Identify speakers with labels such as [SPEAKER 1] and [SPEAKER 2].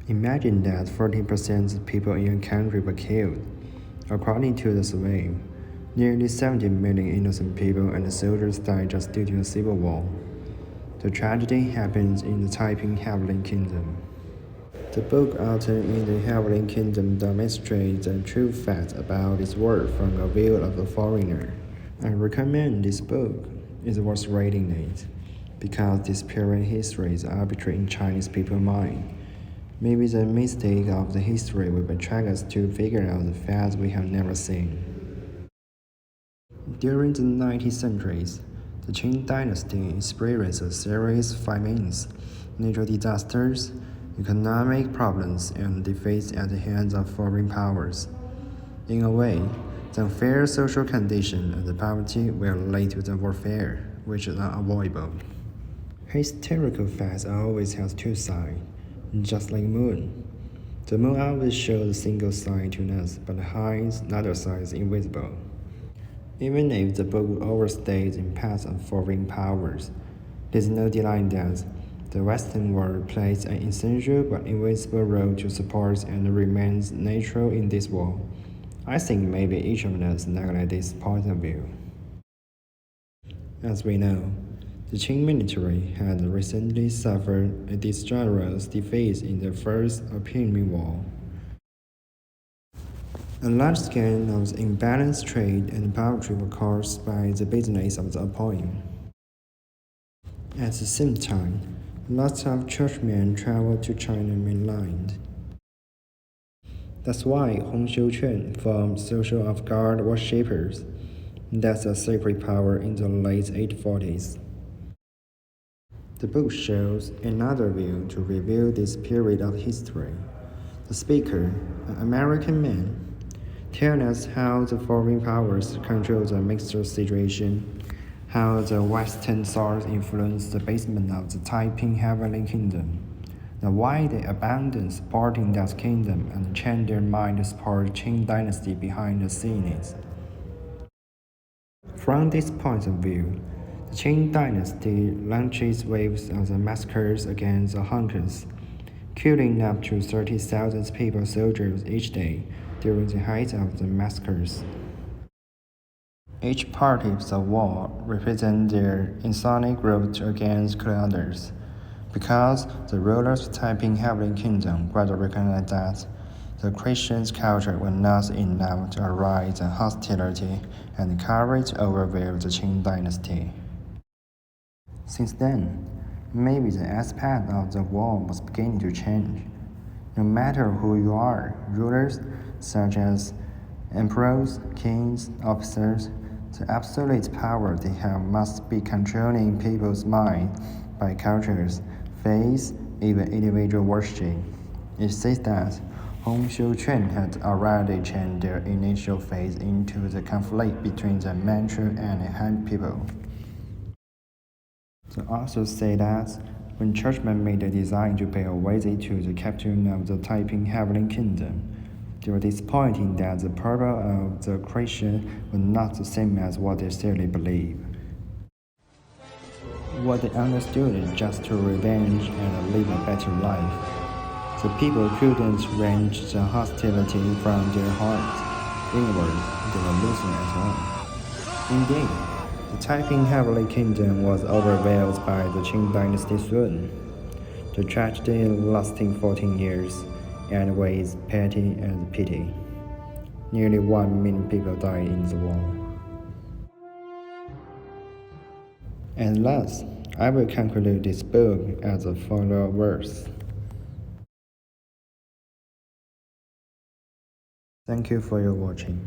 [SPEAKER 1] Imagine that 40% of people in a country were killed. According to the survey, nearly 70 million innocent people and soldiers died just due to a civil war. The tragedy happens in the Taiping Heavenly Kingdom. The book author in the Heavenly Kingdom demonstrates the true facts about this world from a view of a foreigner. I recommend this book. It's worth reading it, because this period history is arbitrary in Chinese people's mind. Maybe the mistake of the history will attract us to figure out the facts we have never seen. During the 19th centuries, the Qing dynasty experienced a series of famines, natural disasters, economic problems, and defeats at the hands of foreign powers. In a way, the unfair social condition and the poverty were linked to the warfare, which is unavoidable. Historical facts always have two sides, just like the moon. The moon always shows a single side to us, but hides another side is invisible. Even if the book overstates the impact of foreign powers, there's no denying that the Western world plays an essential but invisible role to support and remains neutral in this war. I think maybe each of us neglect this point of view. As we know, the Qing military had recently suffered a disastrous defeat in the First Opium War. A large scale of imbalanced trade and poverty were caused by the business of the opium. At the same time, lots of churchmen traveled to China mainland. That's why Hong Xiuquan formed social avant-garde worshippers. That's a sacred power in the late 1840s. The book shows another view to review this period of history. The speaker, an American man, tells us how the foreign powers control the mixed situation, how the Western source influenced the basement of the Taiping Heavenly Kingdom, and why they abandoned supporting that kingdom and changed their mind to support Qing dynasty behind the scenes. From this point of view, the Qing dynasty launches waves of the massacres against the Hunkers, killing up to 30,000 people soldiers each day during the height of the massacres. Each party of the war represents their insonic revolt against others, because the rulers of Taiping Heavenly Kingdom gradually recognized that the Christian culture was not enough to arouse the hostility and courage to overwhelm the Qing dynasty. Since then, maybe the aspect of the war was beginning to change. No matter who you are, rulers such as emperors, kings, officers, the absolute power they have must be controlling people's minds by cultures, faiths, even individual worship. It says that Hong Xiuquan had already changed their initial phase into the conflict between the Manchu and Han people. The author said that when churchmen made a design to pay a visit to the capital of the Taiping Heavenly Kingdom, they were disappointed that the purpose of the Christian was not the same as what they sincerely believed. What they understood is just to revenge and live a better life. The people couldn't wrench the hostility from their hearts. Inward, they were losing at all. Indeed, the Taiping Heavenly Kingdom was overwhelmed by the Qing dynasty soon. The tragedy lasting 14 years, and with petty and pity. Nearly 1 million people died in the war. And last, I will conclude this book as the following verse. Thank you for your watching.